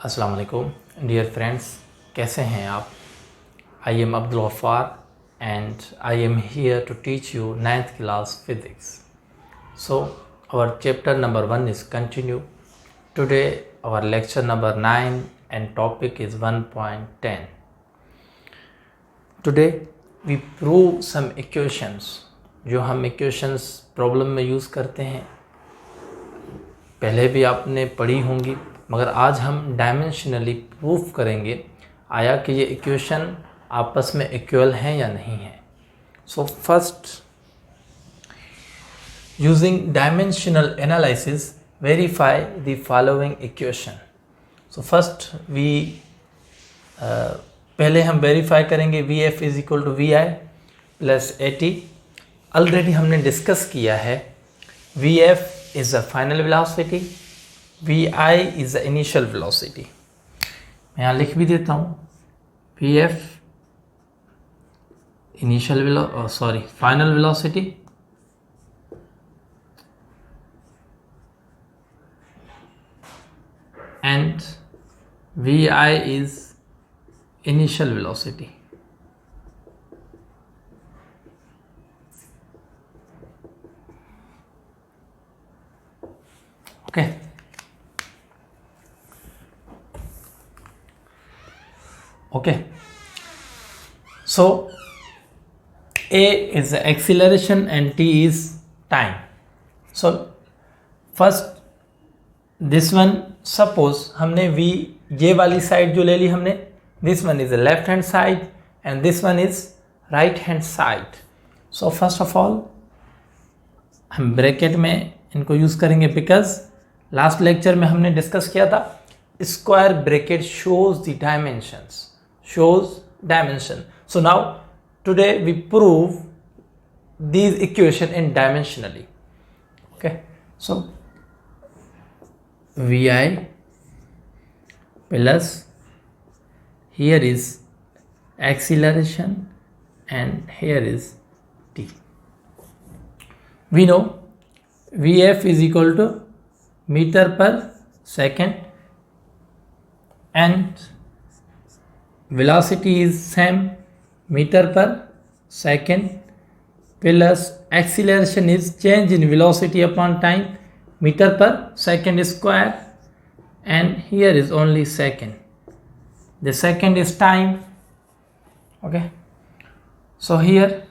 अस्सलाम वालेकुम dear friends, कैसे हैं आप। I am Abdul Gaffar and I am here to teach you 9th class physics. So our chapter number 1 is continue. Today our lecture number 9 and topic is 1.10. Today we prove some equations जो हम equations problem में use करते हैं, पहले भी आपने पढ़ी होंगी, मगर आज हम डायमेंशनली प्रूफ करेंगे आया कि ये इक्वेशन आपस में इक्वल हैं या नहीं है. So first, using dimensional analysis verify the following equation. So first पहले हम वेरीफाई करेंगे V F is equal to V I plus A T. Already हमने डिस्कस किया है V F is the final velocity, V I is the initial velocity. मैं यहाँ लिख भी देता हूँ V F final velocity and Vi is initial velocity. Okay. So A is the acceleration and T is time. So first this one, suppose हमने v ये वाली side जो ले ली हमने, this one is left hand side and this one is right hand side. So first of all हम bracket में इनको use करेंगे बिकॉज लास्ट लेक्चर में हमने डिस्कस किया था square bracket shows the dimension. So now today we prove these equation in dimensionally. Okay, so Vi plus here is acceleration and here is t. We know Vf is equal to meter per second and velocity is same meter per second plus acceleration is change in velocity upon time meter per second square and here is only second. The second is time. Okay, so here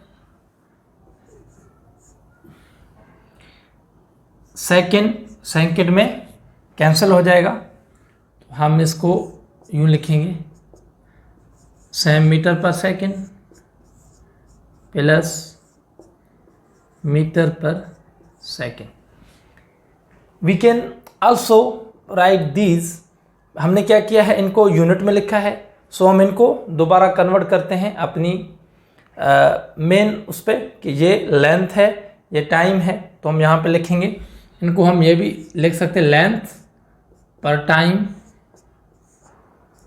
second में cancel हो जाएगा, तो हम इसको यूँ लिखेंगे same meter per second plus meter per second. We can also write these. हमने क्या किया है, इनको यूनिट में लिखा है, सो हम इनको दोबारा कन्वर्ट करते हैं अपनी मेन उस पर कि ये लेंथ है ये टाइम है, तो हम यहाँ पे लिखेंगे इनको. हम ये भी लिख सकते हैं length per time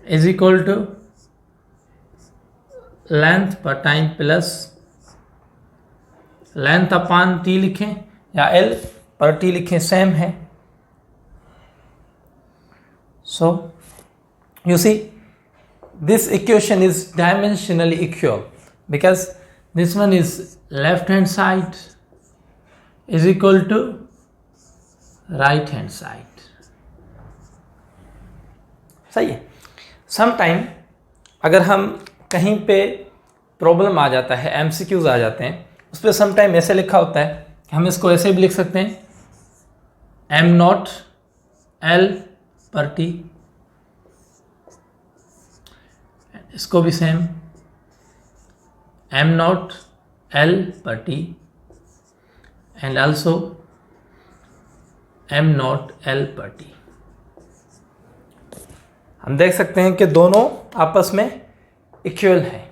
is equal to length per time plus length upon T लिखें या एल पर टी लिखें, सेम है. So you see this equation is dimensionally equal because this one is left hand side is equal to right hand side. सही है. Sometime अगर हम कहीं पे प्रॉब्लम आ जाता है, MCQs आ जाते हैं, उस पर समटाइम ऐसे लिखा होता है, हम इसको ऐसे भी लिख सकते हैं m नॉट l पर टी, इसको भी सेम m नॉट l पर T and also m not l पर टी. हम देख सकते हैं कि दोनों आपस में इक्वल हैं.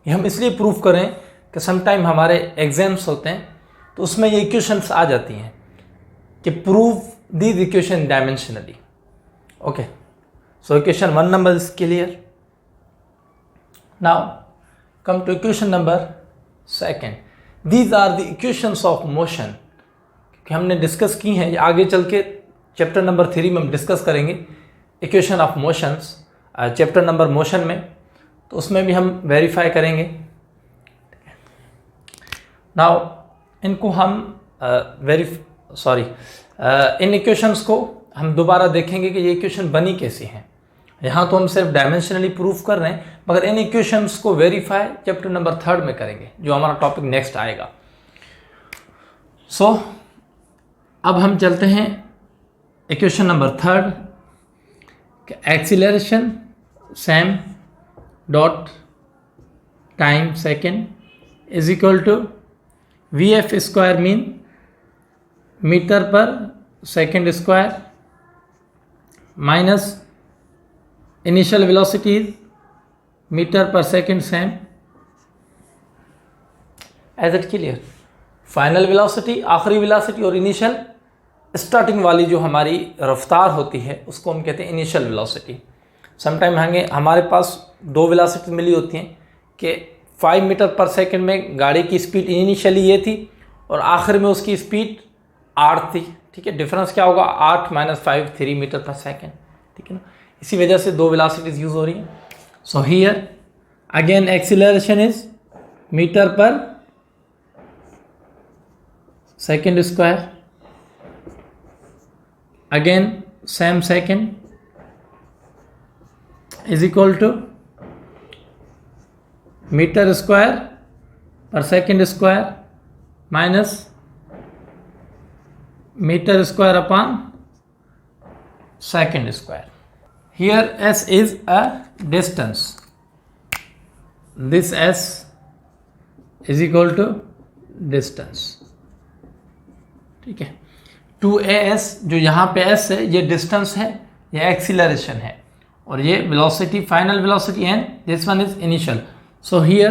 ये हम इसलिए प्रूफ करें कि समटाइम हमारे एग्जाम्स होते हैं तो उसमें ये इक्वेशंस आ जाती हैं कि prove these equation dimensionally. Okay, so equation 1 number is clear. Now come to equation number 2. These are the equations of motion कि हमने डिस्कस की हैं, आगे चल के चैप्टर नंबर 3 में हम डिस्कस करेंगे equation of motions chapter number motion में, तो उसमें भी हम वेरीफाई करेंगे। नाउ इनको हम इन इक्वेशंस को हम दोबारा देखेंगे कि ये इक्वेशन बनी कैसी हैं। यहाँ तो हम सिर्फ डायमेंशनली प्रूफ कर रहे हैं, मगर इन इक्वेशंस को वेरीफाई चैप्टर नंबर 3 में करेंगे, जो हमारा टॉपिक नेक्स्ट आएगा। सो अब हम चलते हैं equation number 3, acceleration same dot time second is equal to v f square mean metre per second square minus initial velocity metre per second same. Is it clear? Final velocity, आखिरी velocity, और initial starting वाली जो हमारी रफ्तार होती है उसको हम कहते हैं इनिशियल वेलोसिटी। समटाइम हमारे पास 2 वेलोसिटी मिली होती हैं कि 5 मीटर पर सेकंड में गाड़ी की स्पीड इनिशियली ये थी और आखिर में उसकी स्पीड 8 थी। ठीक है, डिफरेंस क्या होगा? 8 - 5 3 मीटर पर सेकंड। ठीक है ना, इसी वजह से 2 वेलोसिटीज यूज हो रही हैं। So here again acceleration is metre per second square, again same second is equal to metre square per second square minus metre square upon second square. Here s is a distance, this s is equal to distance। ठीक है, 2as जो यहाँ पे s है ये distance है, ये acceleration है, और ये velocity, final velocity, and this one is initial. So here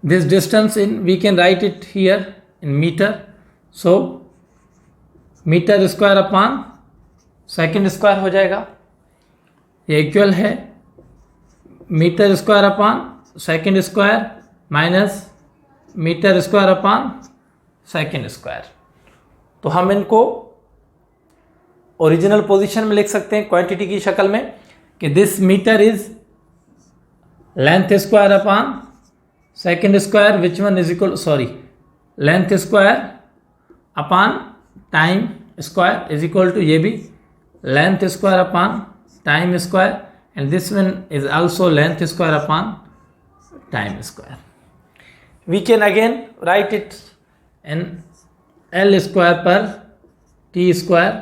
this distance we can write it here in meter. So meter square upon second square हो जाएगा। ये इक्वल है meter square upon second square minus metre square upon second square. तो हम इनको original position में लिख सकते हैं क्वांटिटी की शक्ल में कि this metre is length square upon second square which one is equal, length square upon time square is equal to, ये भी length square upon time square, and this one is also length square upon time square. We can again write it in L square per T square,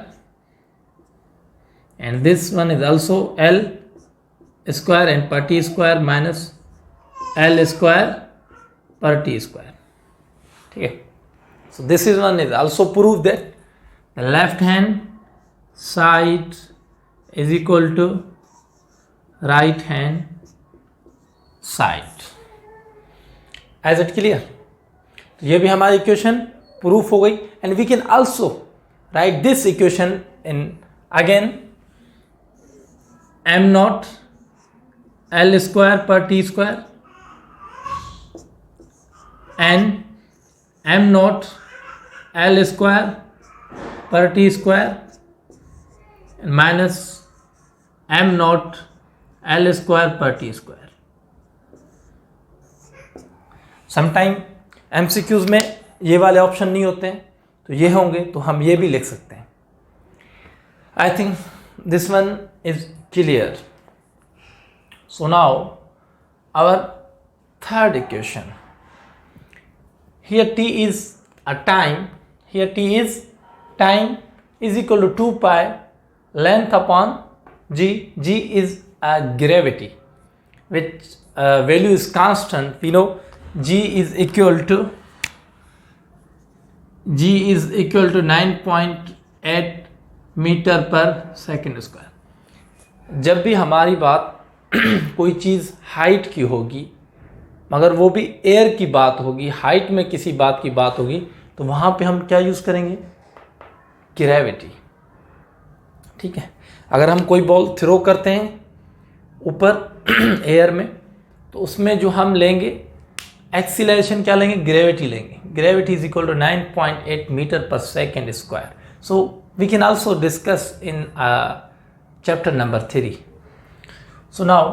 and this one is also L square and per T square minus L square per T square. ठीक है, so this is one is also prove that the left hand side is equal to right hand side. Is it clear? तो ये भी हमारी equation proof हो गई, and we can also write this equation in again M naught L square per T square and M naught L square per T square minus M naught L square per T square. Sometime MCQs में ये वाले option नहीं होते हैं, तो ये होंगे, तो हम ये भी लिख सकते हैं। I think this one is clear. So now our third equation, here t is a time, here t is time is equal to 2 pi length upon g. G is a gravity which value is constant. We know g is equal to 9.8 metre per second square. जब भी हमारी बात कोई चीज़ height की होगी, मगर वो भी एयर की बात होगी, हाइट में किसी बात की बात होगी, तो वहाँ पे हम क्या यूज़ करेंगे? ग्रेविटी। ठीक है, अगर हम कोई बॉल थ्रो करते हैं ऊपर एयर में, तो उसमें जो हम लेंगे एक्सीलरेशन क्या लेंगे? ग्रेविटी लेंगे। Gravity is equal to 9.8 metre per second square. So we can also discuss in chapter number 3. So now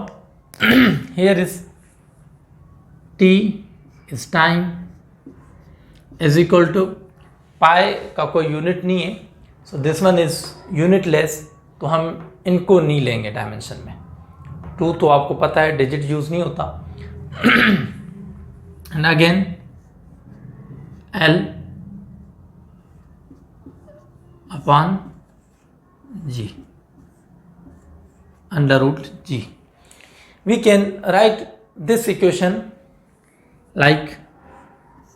here is t is time is equal to पाई का कोई यूनिट नहीं है, so this one is unitless, तो हम इनको नहीं लेंगे dimension में। 2 तो आपको पता है डिजिट यूज नहीं होता। And again L upon G under root G। We can write this equation like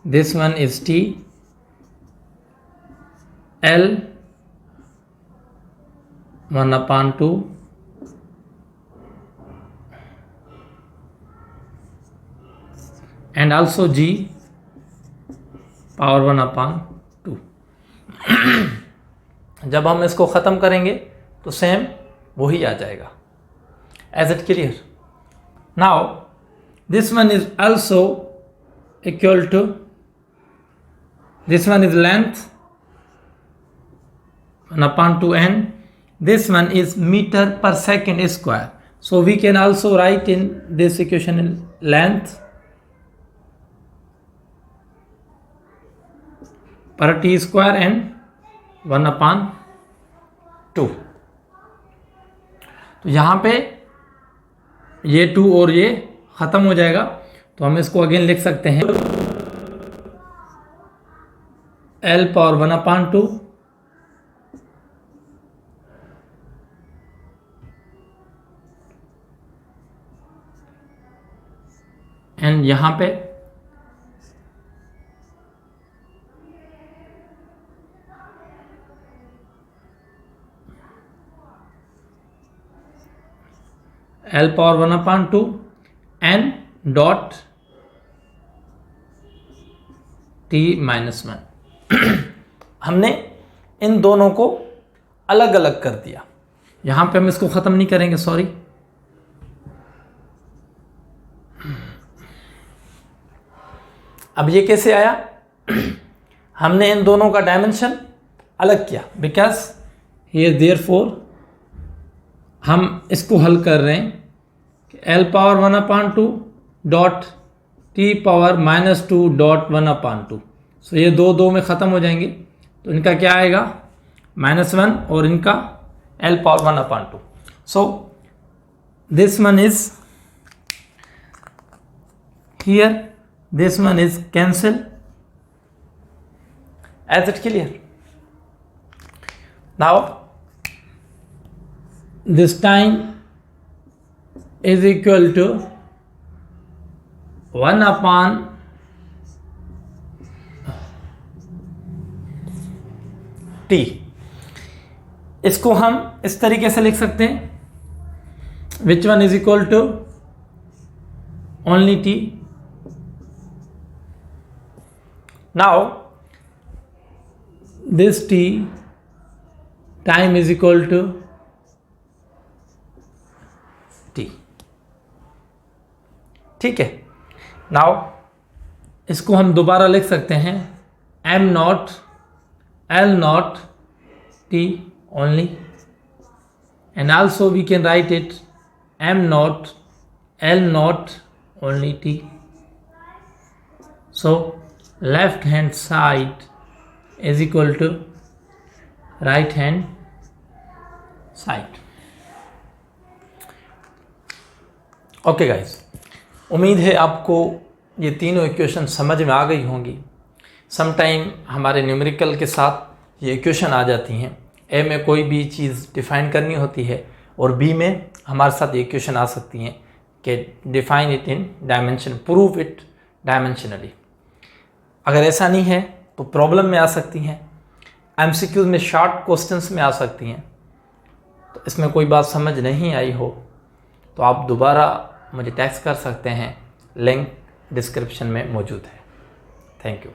this one is T L 1/2 and also G power 1/2। जब हम इसको ख़त्म करेंगे तो सेम वही आ जाएगा। Is it clear? Now this one is also equal to, this one is length 1/2 and this one is meter per second square. So we can also write in this equation in length per t square and 1/2। तो यहाँ पे ये 2 और ये ख़त्म हो जाएगा, तो हम इसको अगेन लिख सकते हैं L पावर 1/2 एंड यहाँ पे L power 1/2 N dot t minus 1। हमने इन दोनों को अलग अलग कर दिया। यहाँ पे हम इसको ख़त्म नहीं करेंगे, सॉरी। अब ये कैसे आया? हमने इन दोनों का डायमेंशन अलग किया, बिकॉज हियर देयरफॉर हम इसको हल कर रहे हैं कि L power 1/2 dot t power -2 dot 1/2। सो ये 2 में ख़त्म हो जाएंगे, तो इनका क्या आएगा -1 और इनका L power 1/2। So this one is here, this one is cancel। Is it clear? Now this time is equal to 1/t। इसको हम इस तरीके से लिख सकते हैं, which one is equal to only t। Now this t time is equal to t, ठीक है। नाउ इसको हम दोबारा लिख सकते हैं m0 L0 t only, and also we can write it m0 L0 only t। So left hand side is equal to right hand side। Okay guys, उम्मीद है आपको ये तीनों इक्वेशन समझ में आ गई होंगी। समटाइम हमारे न्यूमेरिकल के साथ ये इक्वेशन आ जाती हैं। ए में कोई भी चीज़ डिफ़ाइन करनी होती है और बी में हमारे साथ ये इक्वेशन आ सकती हैं कि define it in dimension, prove it dimensionally. अगर ऐसा नहीं है तो प्रॉब्लम में आ सकती हैं, एमसीक्यूज में शॉर्ट क्वेश्चंस में आ सकती हैं। तो इसमें कोई बात समझ नहीं आई हो तो आप दोबारा मुझे टेक्स्ट कर सकते हैं, लिंक डिस्क्रिप्शन में मौजूद है। Thank you.